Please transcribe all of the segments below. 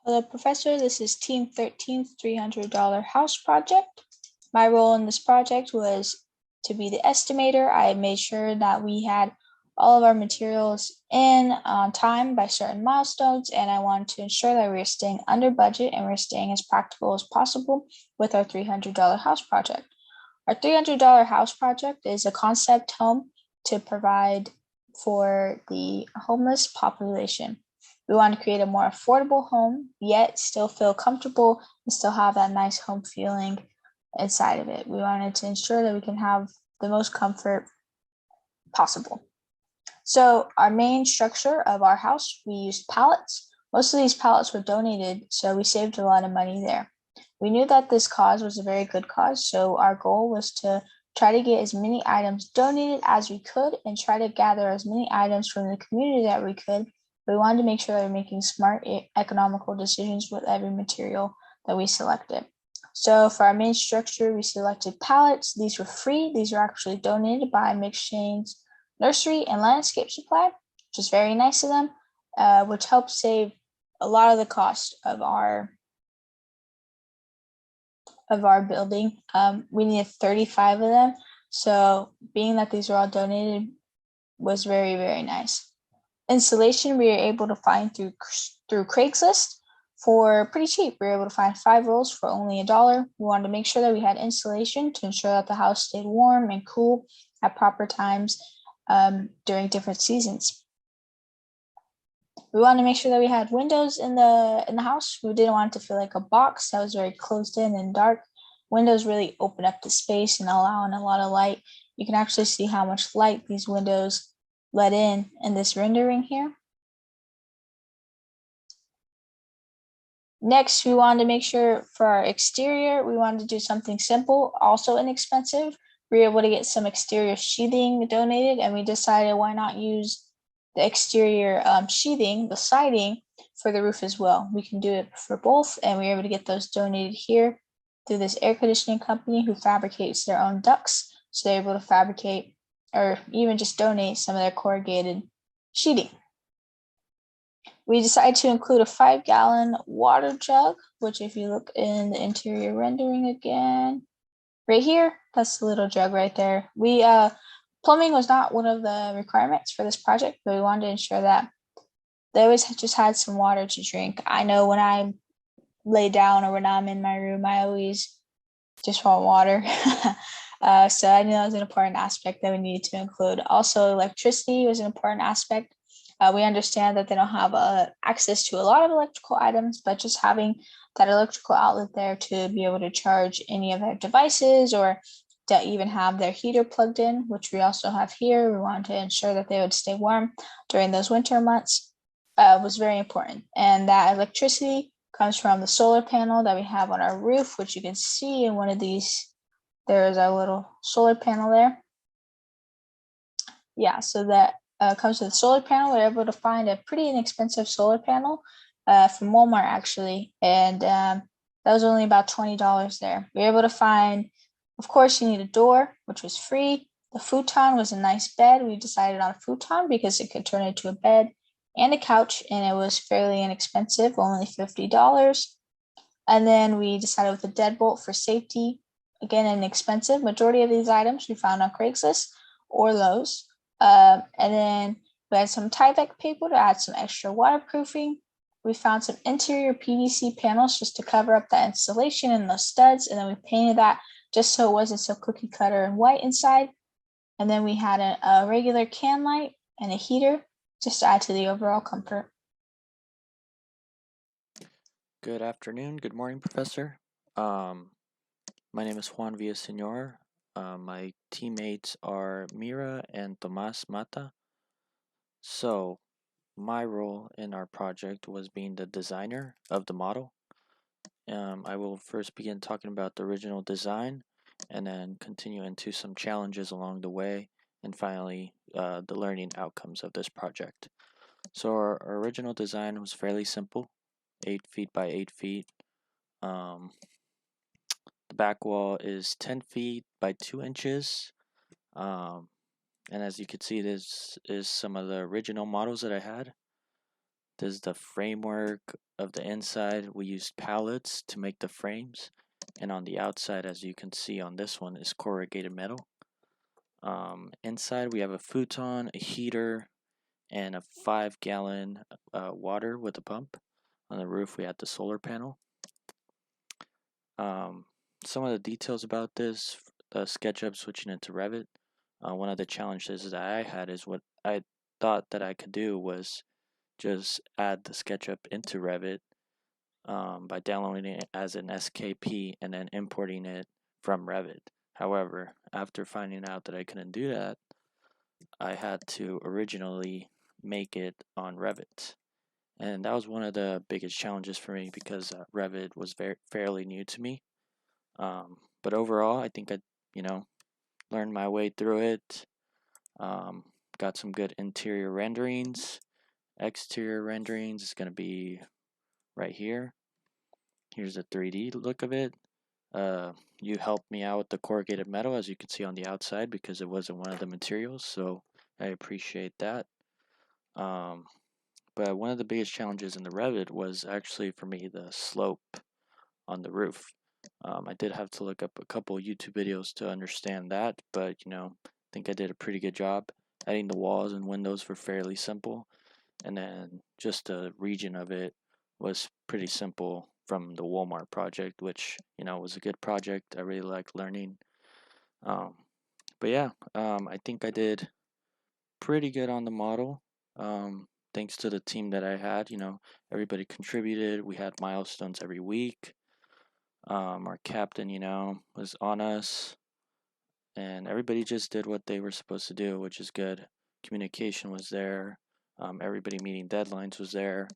Hello, Professor. This is Team 13's $300 house project. My role in this project was to be the estimator. I made sure that we had all of our materials in on time by certain milestones, and I wanted to ensure that we were staying under budget and we we're staying as practical as possible with our $300 house project. Our $300 house project is a concept home to provide for the homeless population. We want to create a more affordable home, yet still feel comfortable and still have that nice home feeling inside of it. We wanted to ensure that we can have the most comfort possible. So our main structure of our house, we used pallets. Most of these pallets were donated, so we saved a lot of money there. We knew that this cause was a very good cause, so our goal was to try to get as many items donated as we could and try to gather as many items from the community that we could. We wanted to make sure that we're making smart, economical decisions with every material that we selected. So for our main structure, we selected pallets. These were free. These were actually donated by McShane's Nursery and Landscape Supply, which is very nice of them, which helped save a lot of the cost of our building. We needed 35 of them, so being that these were all donated was very, very nice. Insulation we were able to find through Craigslist for pretty cheap. We were able to find 5 rolls for only $1. We wanted to make sure that we had insulation to ensure that the house stayed warm and cool at proper times during different seasons. We wanted to make sure that we had windows in the house. We didn't want it to feel like a box that was very closed in and dark. Windows really open up the space and allow in a lot of light. You can actually see how much light these windows let in this rendering here. Next, we wanted to make sure for our exterior, we wanted to do something simple, also inexpensive. We were able to get some exterior sheathing donated, and we decided why not use the exterior sheathing, the siding, for the roof as well. We can do it for both, and we were able to get those donated here through this air conditioning company who fabricates their own ducts. So they're able to fabricate or even just donate some of their corrugated sheeting. We decided to include a 5-gallon water jug, which if you look in the interior rendering again, right here, that's the little jug right there. Plumbing was not one of the requirements for this project, but we wanted to ensure that they always just had some water to drink. I know when I lay down or when I'm in my room, I always just want water. So I knew that was an important aspect that we needed to include. Also, electricity was an important aspect. We understand that they don't have access to a lot of electrical items, but just having that electrical outlet there to be able to charge any of their devices or to even have their heater plugged in, which we also have here. We wanted to ensure that they would stay warm during those winter months, was very important. And that electricity comes from the solar panel that we have on our roof, which you can see in one of these. There is a little solar panel there. Yeah, so that comes with the solar panel. We're able to find a pretty inexpensive solar panel from Walmart, actually, and that was only about $20 there. We were able to find, of course, you need a door, which was free. The futon was a nice bed. We decided on a futon because it could turn into a bed and a couch, and it was fairly inexpensive, only $50. And then we decided with a deadbolt for safety, again, inexpensive. Majority of these items we found on Craigslist or Lowe's. And then we had some Tyvek paper to add some extra waterproofing. We found some interior PVC panels just to cover up that insulation and those studs, and then we painted that just so it wasn't so cookie cutter and white inside. And then we had a regular can light and a heater just to add to the overall comfort. Good afternoon, good morning, Professor. My name is Juan Villasenor. My teammates are Mira and Tomas Mata. So, my role in our project was being the designer of the model. I will first begin talking about the original design and then continue into some challenges along the way and finally the learning outcomes of this project. So, our original design was fairly simple, 8 feet by 8 feet. The back wall is 10 feet by 2 inches. And as you can see, this is some of the original models that I had. This is the framework of the inside. We used pallets to make the frames. And on the outside, as you can see on this one, is corrugated metal. Inside, we have a futon, a heater, and a 5-gallon water with a pump. On the roof, we had the solar panel. Some of the details about this, the SketchUp switching into Revit. One of the challenges that I had is what I thought that I could do was just add the SketchUp into Revit by downloading it as an SKP and then importing it from Revit. However, after finding out that I couldn't do that, I had to originally make it on Revit. And that was one of the biggest challenges for me because Revit was fairly new to me. But overall, I think I, learned my way through it. Um, got some good interior renderings. Exterior renderings is going to be right here. Here's the 3D look of it. You helped me out with the corrugated metal, as you can see on the outside, because it wasn't one of the materials, so I appreciate that. But one of the biggest challenges in the Revit was actually for me the slope on the roof. I did have to look up a couple YouTube videos to understand that, but I think I did a pretty good job. Adding the walls and windows were fairly simple, and then just the region of it was pretty simple from the Walmart project, which was a good project. I really liked learning. Um, but yeah, I think I did pretty good on the model. Thanks to the team that I had, everybody contributed. We had milestones every week. Our captain, was on us, and everybody just did what they were supposed to do, which is good. Communication was there. Everybody meeting deadlines was there.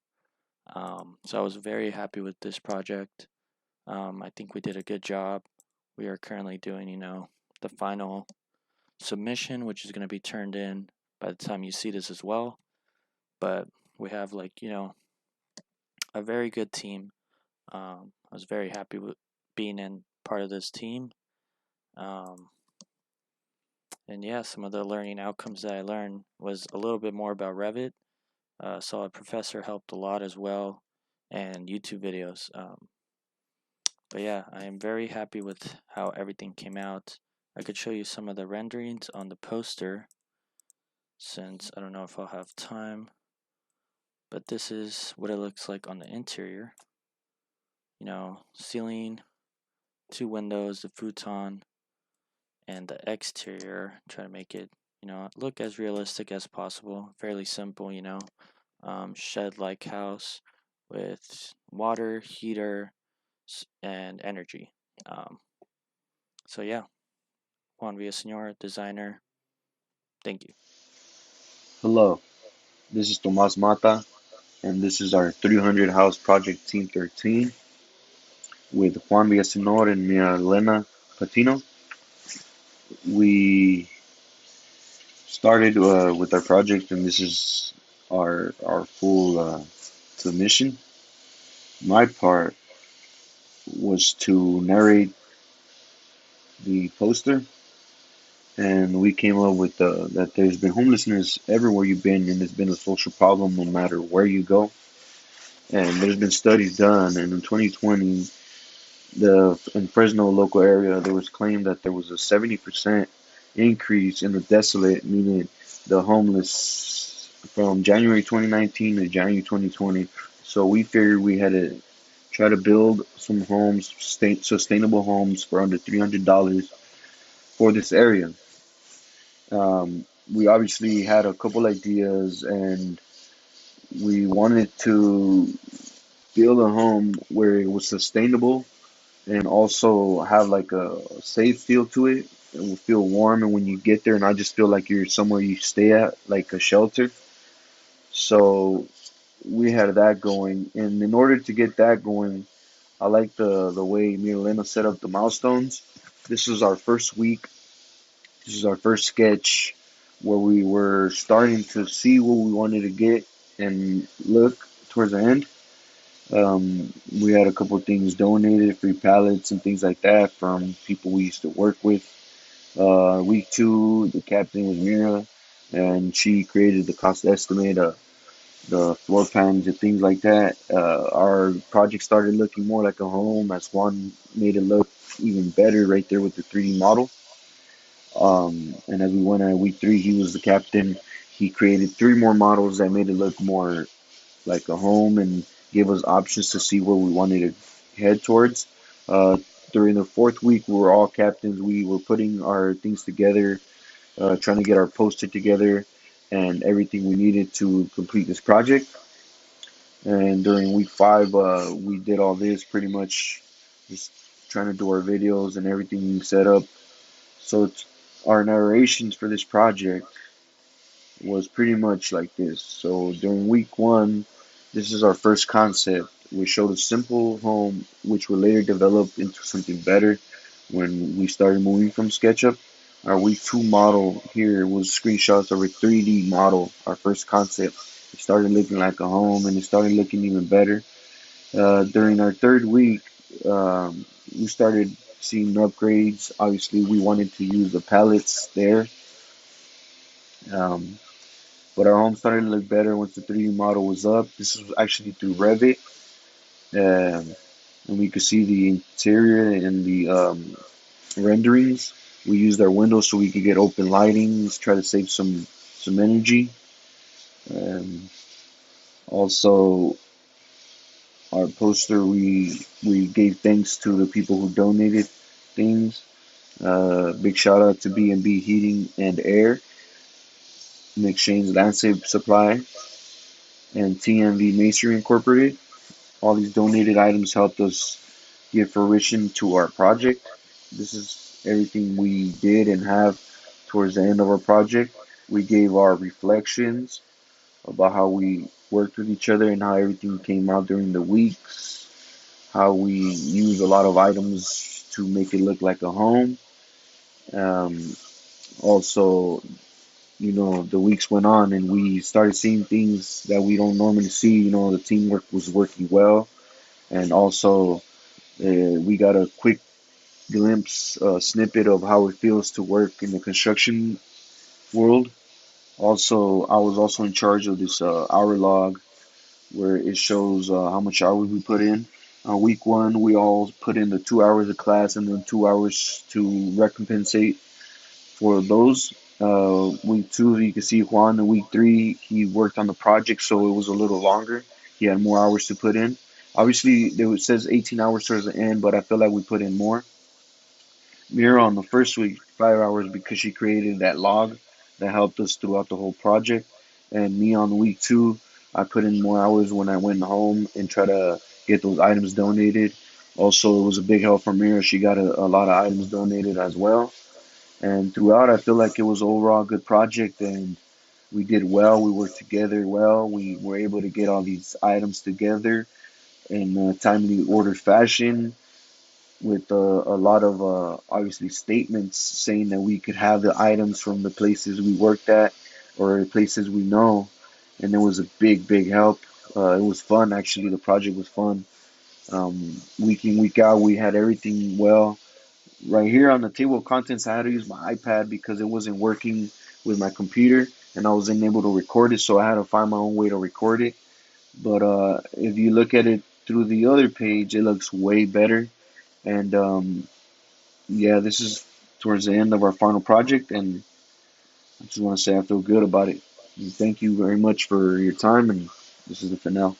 So I was very happy with this project. I think we did a good job. We are currently doing, the final submission, which is going to be turned in by the time you see this as well. But we have a very good team. I was very happy with being in part of this team. And yeah, some of the learning outcomes that I learned was a little bit more about Revit. Saw a professor helped a lot as well, and YouTube videos. But yeah, I am very happy with how everything came out. I could show you some of the renderings on the poster, since I don't know if I'll have time. But this is what it looks like on the interior. Ceiling, 2 windows, the futon, and the exterior. Try to make it, look as realistic as possible. Fairly simple, shed-like house with water, heater, and energy. So yeah, Juan Villasenor, designer. Thank you. Hello, this is Tomas Mata, and this is our 300 House Project Team 13 with Juan Villasenor and Miralena Patino. We started with our project, and this is our full submission. My part was to narrate the poster, and we came up with that there's been homelessness everywhere you've been, and it's been a social problem no matter where you go. And there's been studies done, and in 2020, in Fresno local area, there was claimed that there was a 70% increase in the desolate, meaning the homeless, from January 2019 to January 2020. So we figured we had to try to build some homes, sustainable homes for under $300 for this area. We obviously had a couple ideas, and we wanted to build a home where it was sustainable and also have like a safe feel to it. It will feel warm, and when you get there, not just feel like you're somewhere you stay at, like a shelter. So we had that going, and in order to get that going, I like the way me and Lena set up the milestones. This was our first week. This is our first sketch where we were starting to see what we wanted to get and look towards the end. We had a couple of things donated, free pallets and things like that from people we used to work with. Week 2, the captain was Mira, and she created the cost estimate. the floor plans and things like that. Our project started looking more like a home as Juan made it look even better right there with the 3D model. And as we went on week 3, he was the captain. He created 3 more models that made it look more like a home and gave us options to see where we wanted to head towards. Uh, During the 4th week, we were all captains. We were putting our things together, trying to get our poster together and everything we needed to complete this project. And during week 5, we did all this pretty much just trying to do our videos and everything set up. So our narrations for this project was pretty much like this. So during week 1, this is our first concept. We showed a simple home, which would later develop into something better when we started moving from SketchUp. Our week 2 model here was screenshots of a 3D model, our first concept. It started looking like a home and it started looking even better. During our 3rd week, we started seeing upgrades. Obviously, we wanted to use the palettes there. Um, but our home started to look better once the 3D model was up. This was actually through Revit, and we could see the interior and the renderings. We used our windows so we could get open lighting, try to save some energy. Um, Also, our poster we gave thanks to the people who donated things. Big shout out to B&B Heating and Air, McShane's Landscape Supply, and TMV Masonry Incorporated. All these donated items helped us give fruition to our project. This is everything we did and have towards the end of our project. We gave our reflections about how we worked with each other and how everything came out during the weeks, how we used a lot of items to make it look like a home. Um, Also, the weeks went on and we started seeing things that we don't normally see. The teamwork was working well, and also we got a quick glimpse, snippet of how it feels to work in the construction world. Also, I was also in charge of this hour log where it shows how much hours we put in. Week 1, we all put in the 2 hours of class and then 2 hours to recompensate for those. Week 2, you can see Juan. In week 3, he worked on the project, so it was a little longer. He had more hours to put in. Obviously, it says 18 hours towards the end, but I feel like we put in more. Mira on the first week, 5 hours because she created that log that helped us throughout the whole project. And me on week 2, I put in more hours when I went home and try to get those items donated. Also, it was a big help for Mira. She got a lot of items donated as well. And throughout, I feel like it was overall a good project and we did well. We worked together well. We were able to get all these items together in a timely ordered fashion with a lot of obviously statements saying that we could have the items from the places we worked at or places we know, and it was a big help. It was fun actually. The project was fun. Week in week out, we had everything well. Right here on the table of contents, I had to use my iPad because it wasn't working with my computer, and I wasn't able to record it, so I had to find my own way to record it. But if you look at it through the other page, it looks way better. And yeah, this is towards the end of our final project, and I just want to say I feel good about it. And thank you very much for your time, and this is the finale.